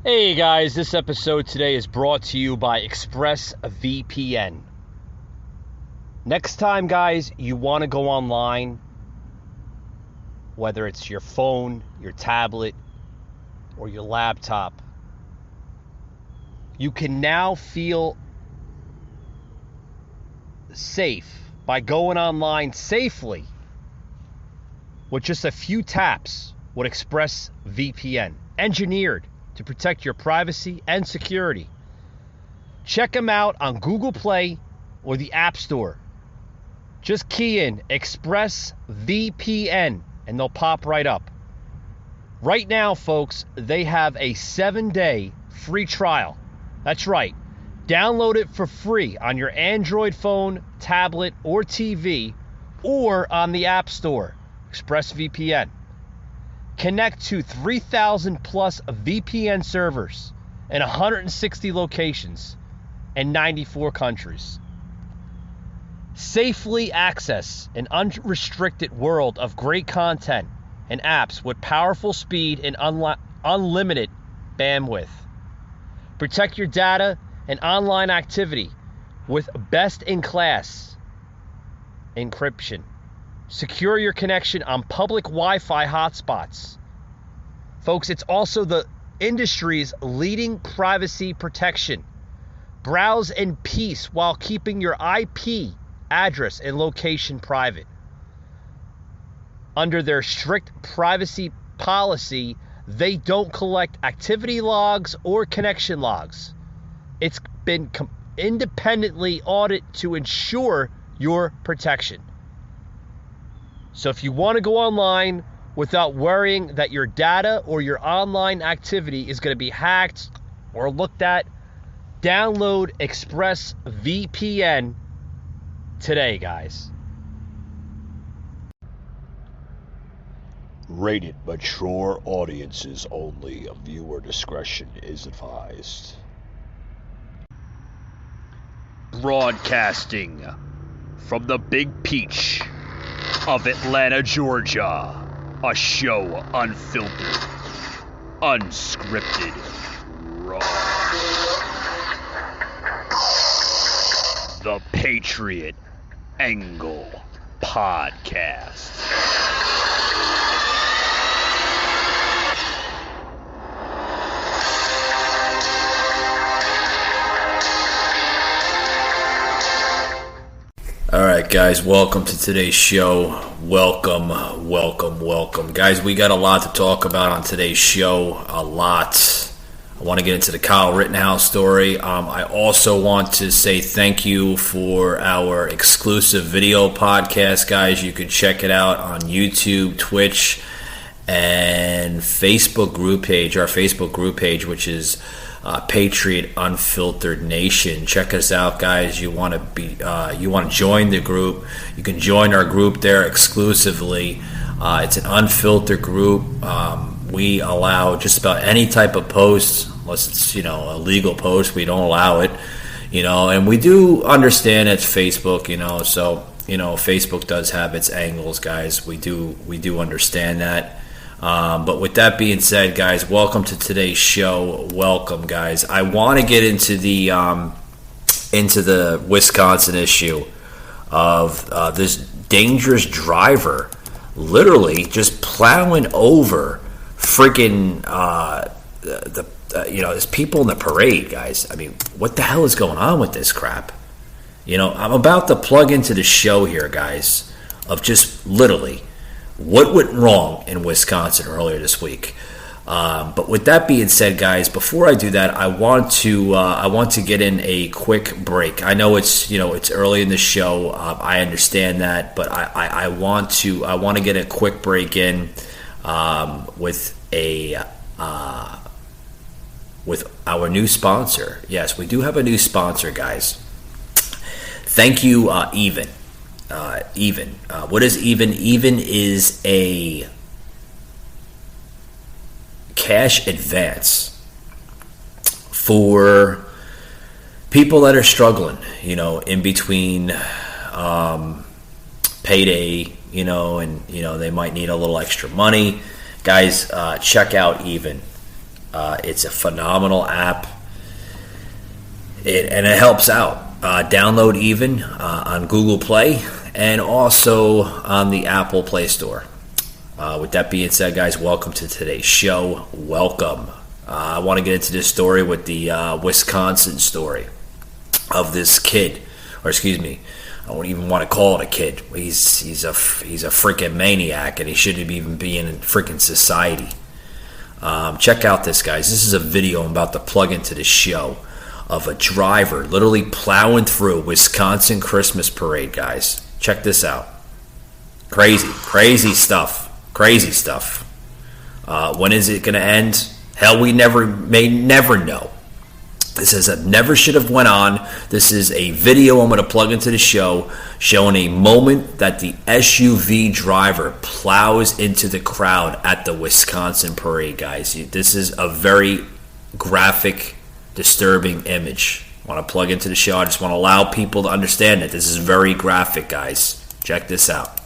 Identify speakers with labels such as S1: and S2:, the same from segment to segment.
S1: Hey guys, this episode today is brought to you by ExpressVPN. Next time, guys, you want to go online, whether it's your phone, your tablet, or your laptop, you can now feel safe by going online safely with just a few taps with ExpressVPN, engineered to protect your privacy and security. Check them out on Google Play or the App Store. Just key in ExpressVPN and they'll pop right up. Right now, folks, they have a 7-day free trial. That's right. Download it for free on your Android phone, tablet, or TV, or on the App Store. ExpressVPN. Connect to 3,000 plus VPN servers in 160 locations in 94 countries. Safely access an unrestricted world of great content and apps with powerful speed and unlimited bandwidth. Protect your data and online activity with best-in-class encryption. Secure your connection on public Wi-Fi hotspots. Folks, it's also the industry's leading privacy protection. Browse in peace while keeping your IP address and location private. Under their strict privacy policy, they don't collect activity logs or connection logs. It's been independently audited to ensure your protection. So if you want to go online without worrying that your data or your online activity is going to be hacked or looked at, download ExpressVPN today, guys.
S2: Rated mature audiences only. Viewer discretion is advised.
S1: Broadcasting from the Big Peach of Atlanta, Georgia. A show unfiltered, unscripted, raw. The Patriot Angle Podcast.
S3: All right, guys, welcome to today's show. Welcome. Guys, we got a lot to talk about on today's show. A lot. I want to get into the Kyle Rittenhouse story. I also want to say thank you for our exclusive video podcast, guys. You can check it out on YouTube, Twitch, and Facebook group page. Our Facebook group page, which is Patriot Unfiltered Nation. Check us out, guys. You want to join the group? You can join our group there exclusively. It's an unfiltered group. We allow just about any type of post, unless it's a legal post. We don't allow it. And we do understand it's Facebook. So Facebook does have its angles, guys. We do understand that. But with that being said, guys, welcome to today's show. Welcome, guys. I want to get into the Wisconsin issue of this dangerous driver literally just plowing over freaking there's people in the parade, guys. I mean, what the hell is going on with this crap? I'm about to plug into the show here, guys, of just literally what went wrong in Wisconsin earlier this week. But with that being said, guys, before I do that, I want to get in a quick break. I know it's early in the show. I understand that, but I want to get a quick break in with our new sponsor. Yes, we do have a new sponsor, guys. Thank you, Even. What is Even? Even is a cash advance for people that are struggling, in between payday, and they might need a little extra money. Guys, check out Even. It's a phenomenal app, and it helps out. Download even on Google Play and also on the Apple Play Store. With that being said, guys, welcome to today's show. Welcome. I want to get into this story with the Wisconsin story of this kid, or excuse me, I don't even want to call it a kid. He's a freaking maniac, and he shouldn't even be in freaking society. Check out this, guys. This is a video I'm about to plug into the show of a driver literally plowing through Wisconsin Christmas parade, guys. Check this out. Crazy stuff. Crazy stuff. When is it going to end? Hell, we may never know. This is a never should have went on. This is a video I'm going to plug into the show showing a moment that the SUV driver plows into the crowd at the Wisconsin parade, guys. This is a very graphic, disturbing image. I want to plug into the show. I just want to allow people to understand that this is very graphic, guys. Check this out.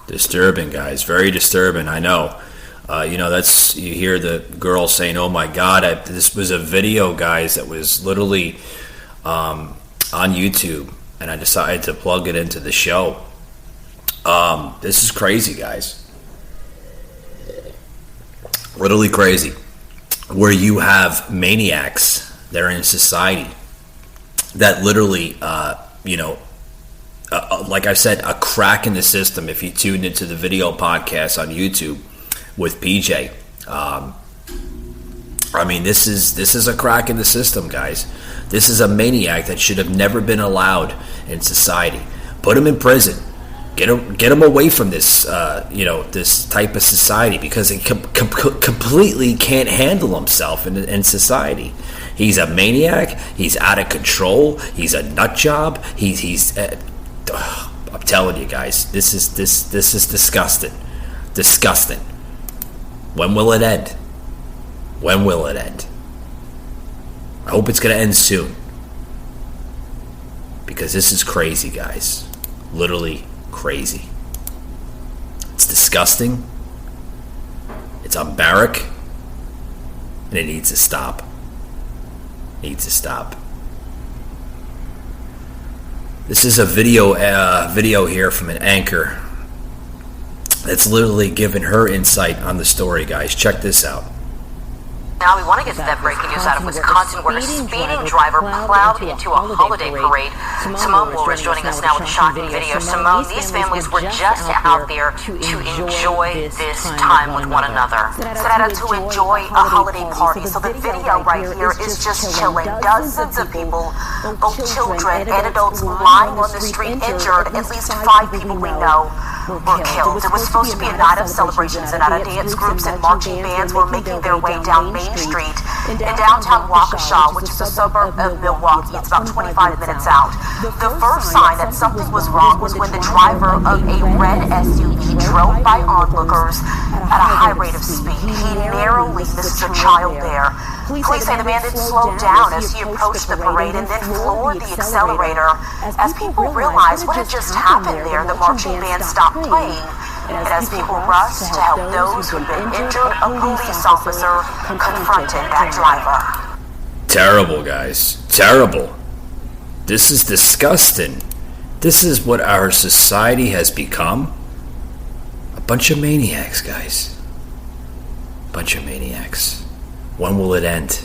S3: Disturbing, guys. Very disturbing. I know. You hear the girl saying, "Oh my God!" This was a video, guys, that was literally on YouTube, and I decided to plug it into the show. This is crazy, guys. Literally crazy. Where you have maniacs that are in society that literally, like I said, a crack in the system. If you tuned into the video podcast on YouTube with PJ, this is a crack in the system, guys. This is a maniac that should have never been allowed in society. Put him in prison. Get him away from this, this type of society, because he completely can't handle himself in society. He's a maniac. He's out of control. He's a nut job. I'm telling you, guys, this is disgusting. Disgusting. When will it end? When will it end? I hope it's going to end soon, because this is crazy, guys. Literally crazy. It's disgusting. It's unbarack, and it needs to stop. Needs to stop. This is a video here from an anchor that's literally giving her insight on the story, guys. Check this out.
S4: Now we want to get to that breaking news out of Wisconsin, where a speeding driver plowed into a holiday parade. Simone Moore is joining us now with a shocking video. Simone, these families were just out there to enjoy this time with one another. To enjoy a holiday party. So the video right here is just chilling. Dozens of people, both children and adults, lying on the street injured. At least 5 people we know were killed. It was supposed to be a night of celebrations, and dance groups and marching bands were making their way down Main Street in downtown Waukesha, which is a suburb of Milwaukee. It's about 25 minutes out. The first sign that something was wrong was when the driver of a red SUV drove by onlookers at a high rate of speed. He narrowly missed a child there. Police say the man didn't slow down as he approached the parade and then floored the accelerator. As people realized what had just happened there, the marching band stopped playing. And as people rushed to help those who'd been injured, a police officer confronted that driver.
S3: Terrible, guys. Terrible. This is disgusting. This is what our society has become. A bunch of maniacs, guys. A bunch of maniacs. When will it end?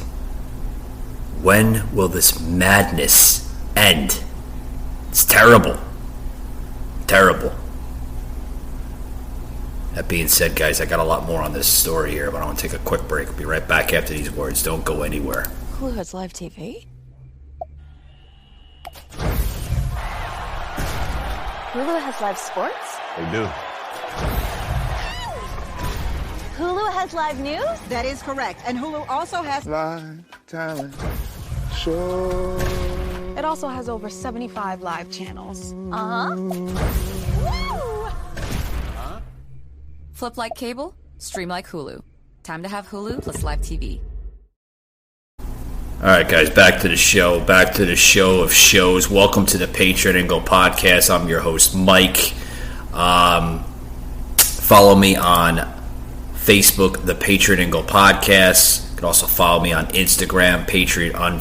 S3: When will this madness end? It's terrible. Terrible. That being said, guys, I got a lot more on this story here, but I want to take a quick break. I'll be right back after these words. Don't go anywhere.
S5: Hulu has live TV? Hulu has live sports?
S2: They do.
S5: has live news?
S6: That is correct. And Hulu also has
S7: live talent show.
S8: It also has over 75 live channels.
S9: Flip like cable, stream like Hulu. Time to have Hulu plus live TV.
S3: All right, guys, back to the show. Back to the show of shows. Welcome to the Patriot Angle Podcast. I'm your host, Mike. Follow me on Facebook, the Patriot Angle Podcast. You can also follow me on Instagram, Patriot Angle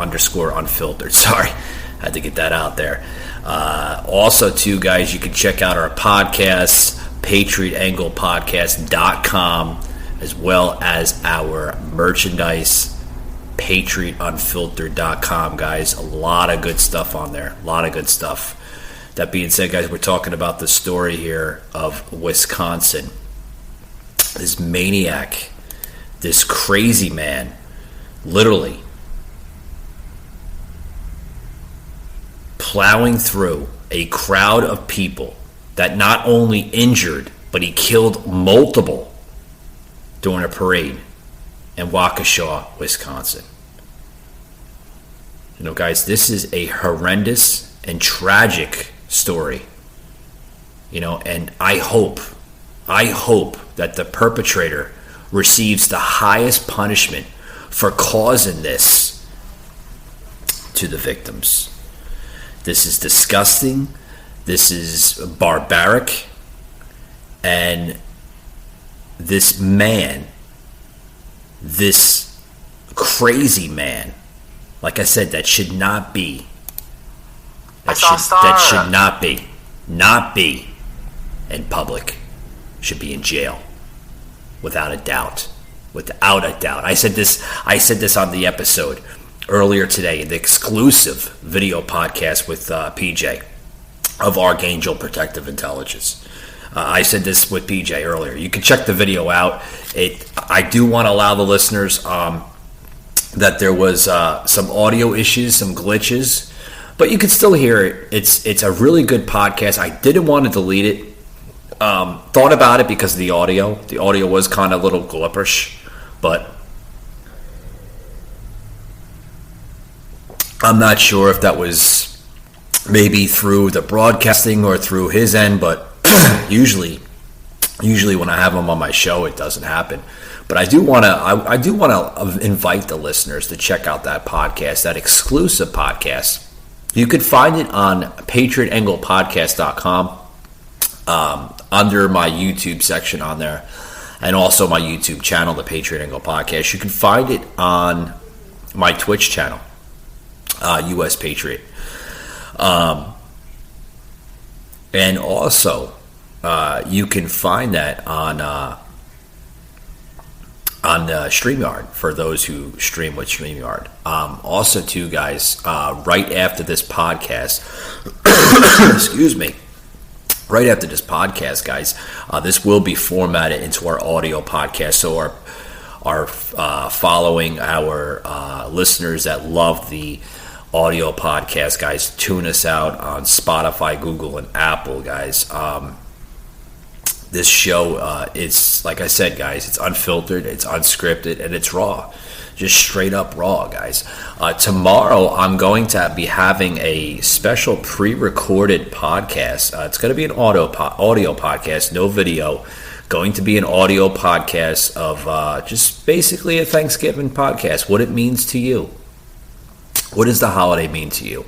S3: Unfiltered. Sorry, had to get that out there. Also, too, guys, you can check out our podcast, PatriotAnglePodcast.com, as well as our merchandise, PatriotUnfiltered.com, guys. A lot of good stuff on there. A lot of good stuff. That being said, guys, we're talking about the story here of Wisconsin. This maniac, this crazy man, literally plowing through a crowd of people that not only injured, but he killed multiple during a parade in Waukesha, Wisconsin. You know, guys, this is a horrendous and tragic story. You know, and I hope that the perpetrator receives the highest punishment for causing this to the victims. This is disgusting. This is barbaric. And this man, this crazy man, like I said, that should not be. That should not be in public. Should be in jail, without a doubt. I said this on the episode earlier today, the exclusive video podcast with PJ of Archangel Protective Intelligence. I said this with PJ earlier. You can check the video out. I do want to allow the listeners that there was some audio issues, some glitches, but you can still hear it. It's a really good podcast. I didn't want to delete it. Thought about it because of the audio. The audio was kind of a little glipperish, but I'm not sure if that was maybe through the broadcasting or through his end, but usually when I have him on my show, it doesn't happen. But I do want to invite the listeners to check out that podcast, that exclusive podcast. You can find it on PatriotAnglePodcast.com under my YouTube section on there, and also my YouTube channel, the Patriot Angle Podcast. You can find it on my Twitch channel, US Patriot. And also, you can find that on StreamYard for those who stream with StreamYard. Also, too, guys, right after this podcast, excuse me, right after this podcast, guys, this will be formatted into our audio podcast. So our following our listeners that love the audio podcast, guys, tune us out on Spotify, Google, and Apple, guys. This show is, like I said, guys, it's unfiltered, it's unscripted, and it's raw. Just straight up raw, guys. Tomorrow, I'm going to be having a special pre-recorded podcast. It's going to be an audio podcast, no video. Going to be an audio podcast of just basically a Thanksgiving podcast. What it means to you. What does the holiday mean to you?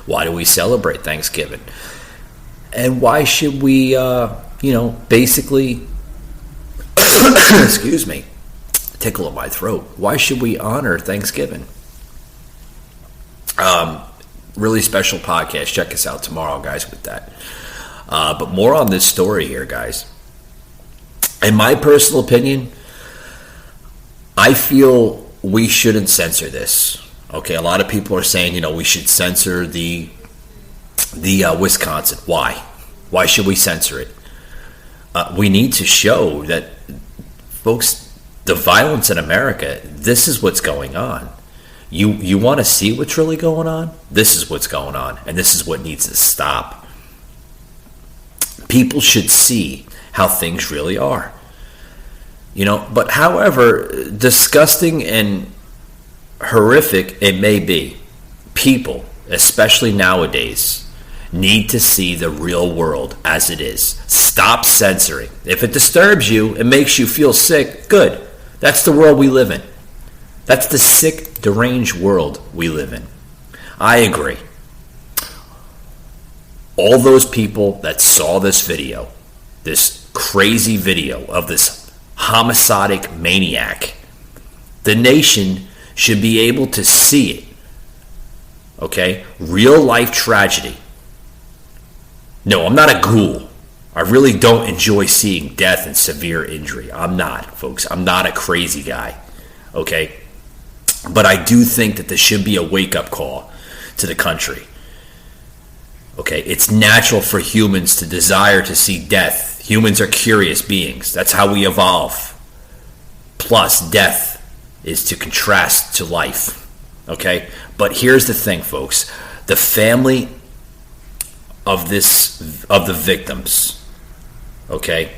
S3: Why do we celebrate Thanksgiving? And why should we, basically, excuse me, tickle of my throat. Why should we honor Thanksgiving? Really special podcast. Check us out tomorrow, guys, with that. But more on this story here, guys. In my personal opinion, I feel we shouldn't censor this. Okay, a lot of people are saying, we should censor the Wisconsin. Why? Why should we censor it? We need to show that, folks, the violence in America, this is what's going on. You want to see what's really going on? This is what's going on, and this is what needs to stop. People should see how things really are. But however disgusting and horrific it may be, people, especially nowadays, need to see the real world as it is. Stop censoring. If it disturbs you and makes you feel sick, good. That's the world we live in. That's the sick, deranged world we live in. I agree. All those people that saw this video, this crazy video of this homicidal maniac, the nation should be able to see it. Okay? Real life tragedy. No, I'm not a ghoul. I really don't enjoy seeing death and severe injury. I'm not, folks. I'm not a crazy guy. Okay? But I do think that this should be a wake-up call to the country. Okay? It's natural for humans to desire to see death. Humans are curious beings. That's how we evolve. Plus, death is to contrast to life. Okay? But here's the thing, folks. The family of the victims, okay,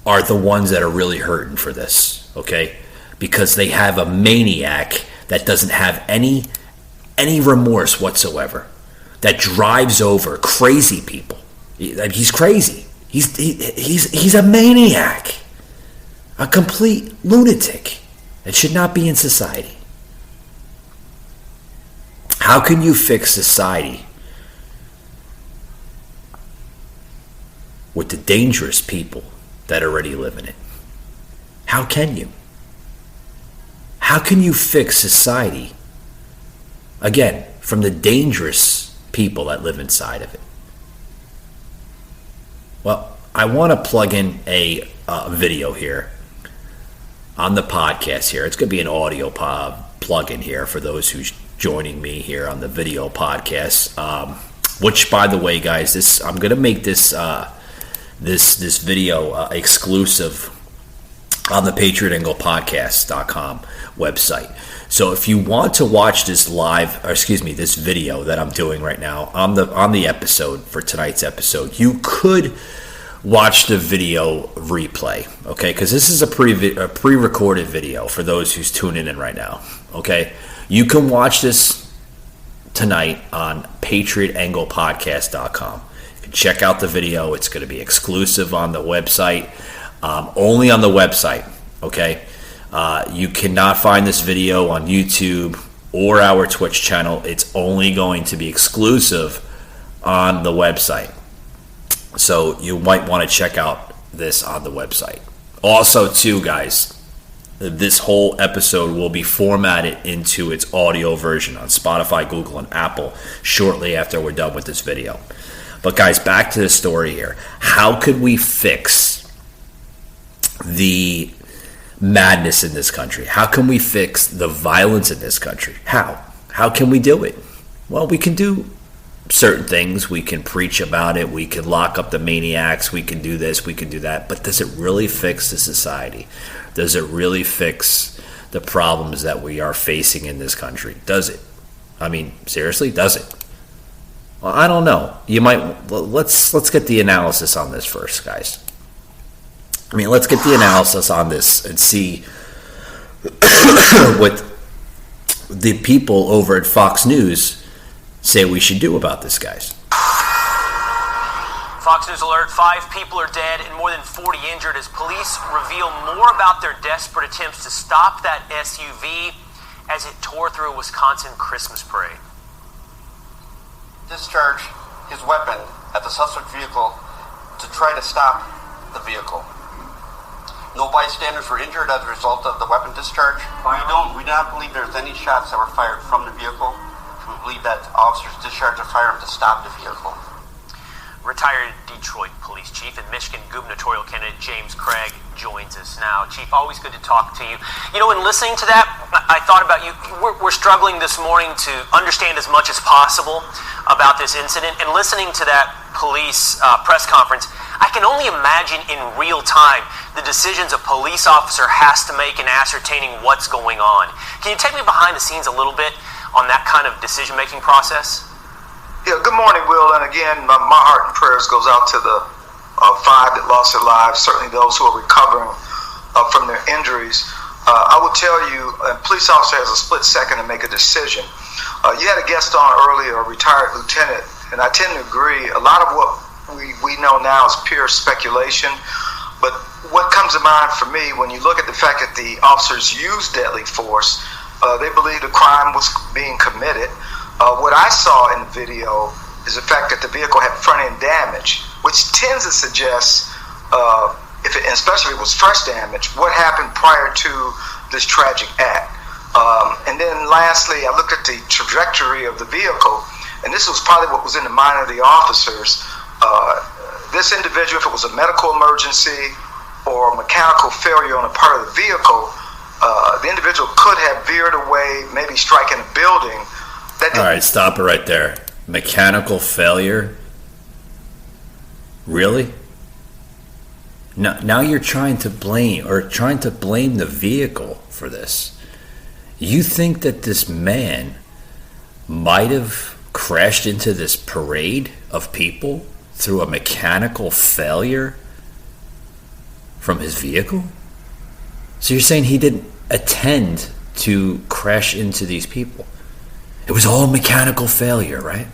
S3: are the ones that are really hurting for this, okay? Because they have a maniac that doesn't have any remorse whatsoever, that drives over crazy people. He's crazy. He's a maniac, a complete lunatic that should not be in society. How can you fix society with the dangerous people that already live in it? How can you? How can you fix society, again, from the dangerous people that live inside of it? Well, I want to plug in a video here on the podcast here. It's going to be an audio plug-in here for those who's joining me here on the video podcast, which, by the way, guys, I'm going to make this this video exclusive on the PatriotAnglePodcast.com website. So if you want to watch this this video that I'm doing right now on the episode for tonight's episode, you could watch the video replay, okay? Because this is a pre-recorded video for those who's tuning in right now, okay? You can watch this tonight on PatriotAnglePodcast.com. You can check out the video. It's going to be exclusive on the website, only on the website, okay? You cannot find this video on YouTube or our Twitch channel. It's only going to be exclusive on the website. So you might want to check out this on the website. Also, too, guys, this whole episode will be formatted into its audio version on Spotify, Google, and Apple shortly after we're done with this video. But guys, back to the story here. How could we fix the madness in this country? How can we fix the violence in this country? How can we do it? Well, we can do certain things. We can preach about it. We can lock up the maniacs. We can do this. We can do that. But does it really fix the society? Does it really fix the problems that we are facing in this country? Does it? I mean, seriously, does it? Well, I don't know. Let's get the analysis on this first, guys. I mean, let's get the analysis on this and see what the people over at Fox News say we should do about this, guys.
S5: Fox News alert, 5 people are dead and more than 40 injured as police reveal more about their desperate attempts to stop that SUV as it tore through a Wisconsin Christmas parade.
S10: Discharged his weapon at the suspect vehicle to try to stop the vehicle. No bystanders were injured as a result of the weapon discharge. We do not believe there's any shots that were fired from the vehicle. We believe that officers discharged a firearm to stop the vehicle.
S5: Retired Detroit police chief and Michigan gubernatorial candidate James Craig joins us now. Chief, always good to talk to you. You know, in listening to that, I thought about you. We're struggling this morning to understand as much as possible about this incident. And listening to that police press conference, I can only imagine in real time the decisions a police officer has to make in ascertaining what's going on. Can you take me behind the scenes a little bit on that kind of decision-making process?
S11: Yeah, good morning, Will. And again, my heart and prayers goes out to the 5 that lost their lives, certainly those who are recovering from their injuries. I will tell you, a police officer has a split second to make a decision. You had a guest on earlier, a retired lieutenant, and I tend to agree. A lot of what we know now is pure speculation. But what comes to mind for me when you look at the fact that the officers used deadly force, they believed a crime was being committed. What I saw in the video is the fact that the vehicle had front-end damage, which tends to suggest, especially if it was fresh damage, what happened prior to this tragic act. And then lastly, I looked at the trajectory of the vehicle, and this was probably what was in the mind of the officers. This individual, if it was a medical emergency or mechanical failure on a part of the vehicle, the individual could have veered away, maybe striking a building.
S3: All right, stop it right there. Mechanical failure? Really? Now you're trying to blame the vehicle for this. You think that this man might have crashed into this parade of people through a mechanical failure from his vehicle? So you're saying he didn't intend to crash into these people? It was all mechanical failure, right?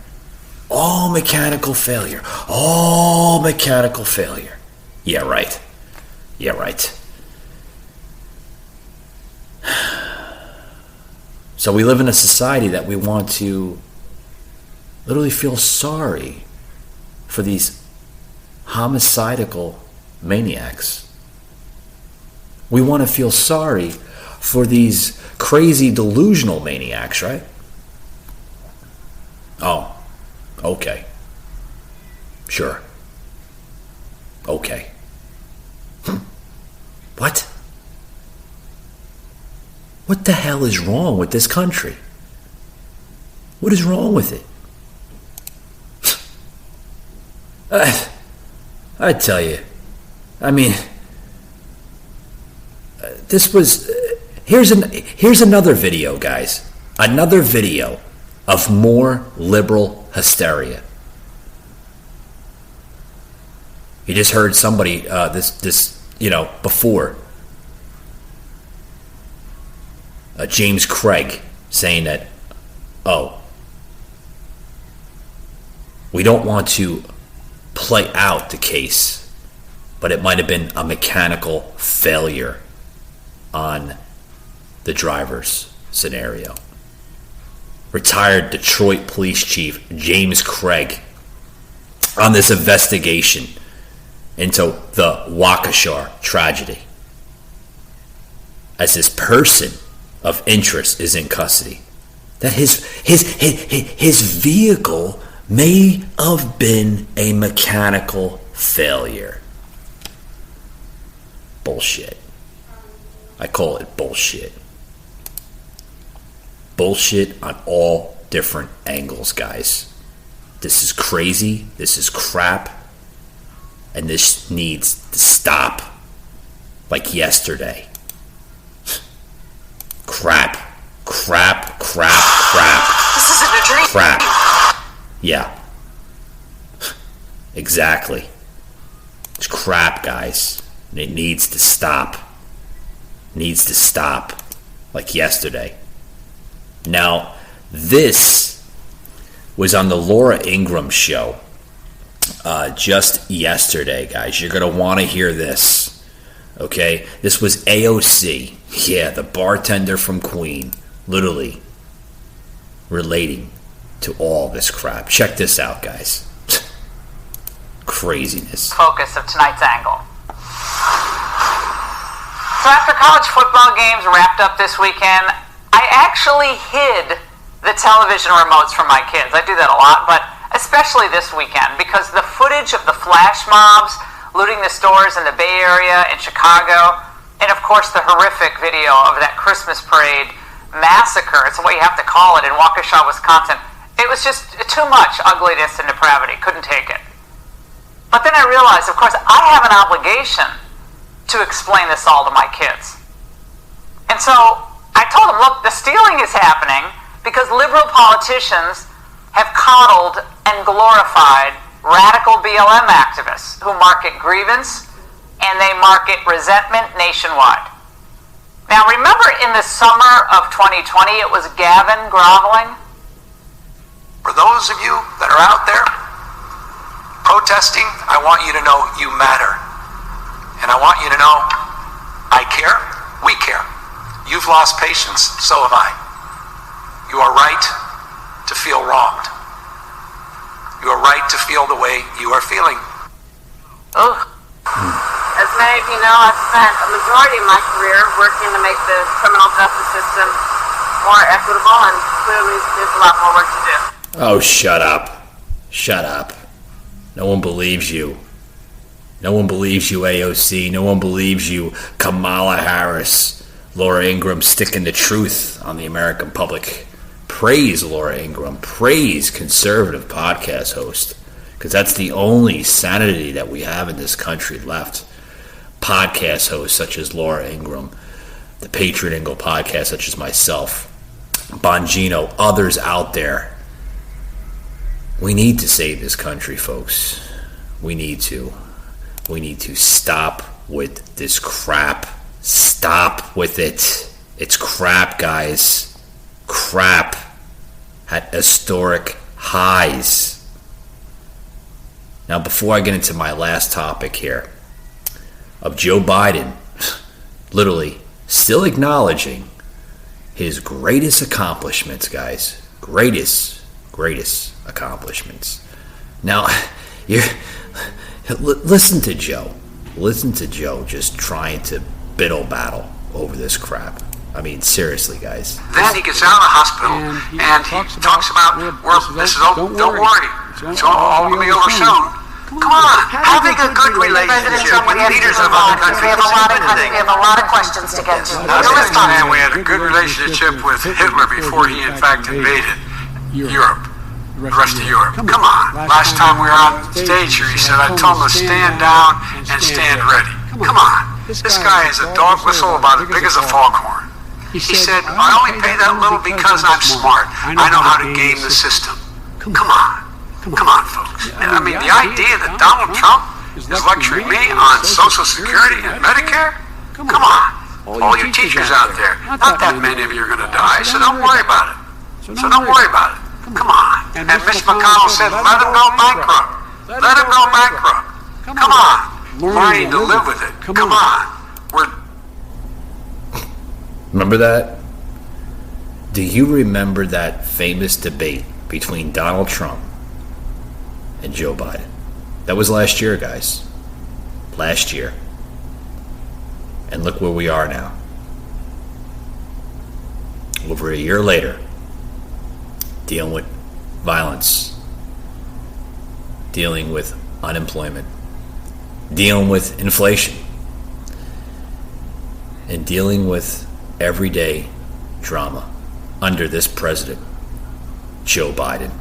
S3: All mechanical failure. All mechanical failure. Yeah, right. Yeah, right. So we live in a society that we want to literally feel sorry for these homicidal maniacs. We want to feel sorry for these crazy delusional maniacs, right? Oh, okay. Sure. Okay. What? What the hell is wrong with this country? What is wrong with it? I tell you, I mean, this was, here's another video, guys. Another video of more liberal hysteria. You just heard somebody, before. James Craig saying that, we don't want to play out the case, but it might have been a mechanical failure on the driver's scenario. Retired Detroit Police Chief James Craig on this investigation into the Waukesha tragedy, as this person of interest is in custody, that his vehicle may have been a mechanical failure. Bullshit. I call it bullshit. Bullshit on all different angles, guys. This is crazy. This is crap. And this needs to stop. Like yesterday. Crap. Crap, crap, crap.
S4: This isn't a dream.
S3: Crap. Yeah. Exactly. It's crap, guys. And it needs to stop. Needs to stop. Like yesterday. Now, this was on the Laura Ingraham show just yesterday, guys. You're going to want to hear this. Okay? This was AOC. Yeah, the bartender from Queen. Literally relating to all this crap. Check this out, guys. Craziness.
S12: Focus of tonight's angle. So after college football games wrapped up this weekend, I actually hid the television remotes from my kids. I do that a lot, but especially this weekend, because the footage of the flash mobs looting the stores in the Bay Area and Chicago, and of course the horrific video of that Christmas parade massacre, it's what you have to call it, in Waukesha, Wisconsin. It was just too much ugliness and depravity. Couldn't take it. But then I realized, of course, I have an obligation to explain this all to my kids. And so I told them, look, the stealing is happening because liberal politicians have coddled and glorified radical BLM activists who market grievance and they market resentment nationwide. Now, remember in the summer of 2020, it was Gavin groveling?
S13: For those of you that are out there protesting, I want you to know you matter. And I want you to know I care, we care. You've lost patience, so have I. You are right to feel wronged. You are right to feel the way you are feeling.
S4: Ugh. As many of you know, I've spent a majority of my career working to make the criminal justice system more equitable, and clearly there's a lot more work to do.
S3: Oh, shut up. Shut up. No one believes you. No one believes you, AOC. No one believes you, Kamala Harris. Laura Ingraham sticking the truth on the American public. Praise Laura Ingraham. Praise conservative podcast host. Because that's the only sanity that we have in this country left. Podcast hosts such as Laura Ingraham, the Patriot Angle podcast such as myself, Bongino, others out there. We need to save this country, folks. We need to. We need to stop with this crap. Stop with it. It's crap, guys. Crap at historic highs. Now, before I get into my last topic here, of Joe Biden literally still acknowledging his greatest accomplishments, guys. Greatest accomplishments. Now, listen to Joe. Listen to Joe just trying to biddle battle over this crap. I mean, seriously, guys.
S13: Then he gets out of the hospital and he talks about, this is all, don't worry, it's all going to be over soon. Come on, having a good relationship with leaders of other countries.
S4: We have a lot of questions to get to.
S13: And we had a good relationship with Hitler before he in fact invaded Europe, the rest of Europe. Come on, last time we were on stage here, he said, I told him to stand down and stand ready. Come on, this guy is a dog whistle about as big as a foghorn. He said, I only pay that little because I'm smart. I know how to game the system. Come on. Come on, folks. I mean, the idea that Donald Trump is lecturing me on Social Security and Medicare? Come on. All you teachers out there, not that many of you are going to die, so don't worry about it. So don't worry about it. Come on. And Mitch McConnell said, let him go bankrupt. Let him go bankrupt. Come on. Learning to live with it. Come on.
S3: Remember that? Do you remember that famous debate between Donald Trump and Joe Biden? That was last year, guys. Last year. And look where we are now. Over a year later, dealing with violence, dealing with unemployment, dealing with inflation, and dealing with everyday drama under this president, Joe Biden.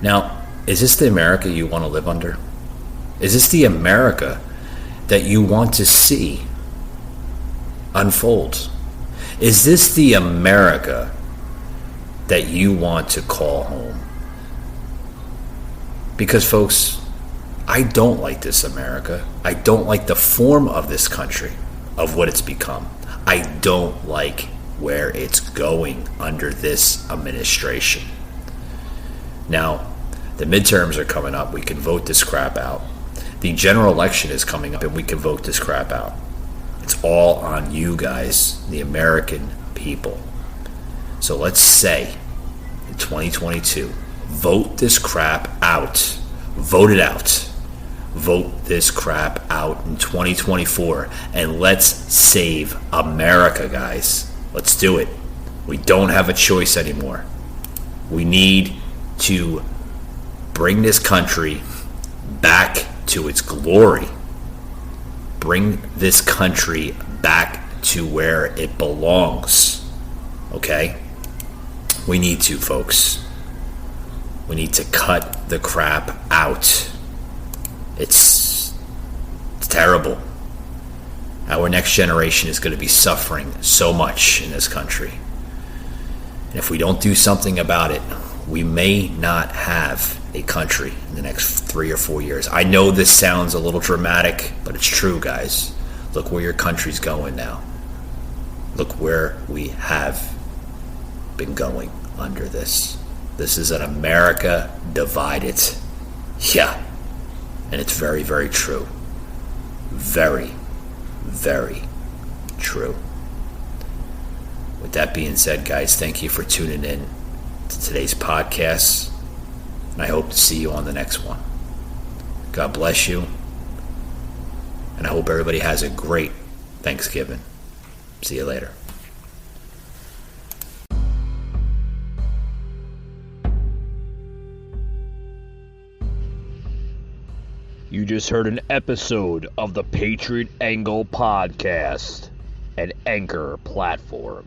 S3: Now, is this the America you want to live under? Is this the America that you want to see unfold? Is this the America that you want to call home? Because, folks, I don't like this America. I don't like the form of this country, of what it's become. I don't like where it's going under this administration. Now, the midterms are coming up. We can vote this crap out. The general election is coming up, and we can vote this crap out. It's all on you guys, the American people. So let's say in 2022, vote this crap out. Vote it out. Vote this crap out in 2024, and let's save America, guys. Let's do it. We don't have a choice anymore. We need to bring this country back to its glory. Bring this country back to where it belongs. Okay? We need to, folks. We need to cut the crap out. It's terrible. Our next generation is going to be suffering so much in this country. And if we don't do something about it, We may not have a country in the next 3 or 4 years. I know this sounds a little dramatic, but it's true, guys. Look where your country's going now. Look where we have been going under this. This is an America divided. Yeah. And it's very, very true. Very, very true. With that being said, guys, thank you for tuning in to today's podcast. And I hope to see you on the next one. God bless you. And I hope everybody has a great Thanksgiving. See you later.
S2: You just heard an episode of the Patriot Angle Podcast, an Anchor platform.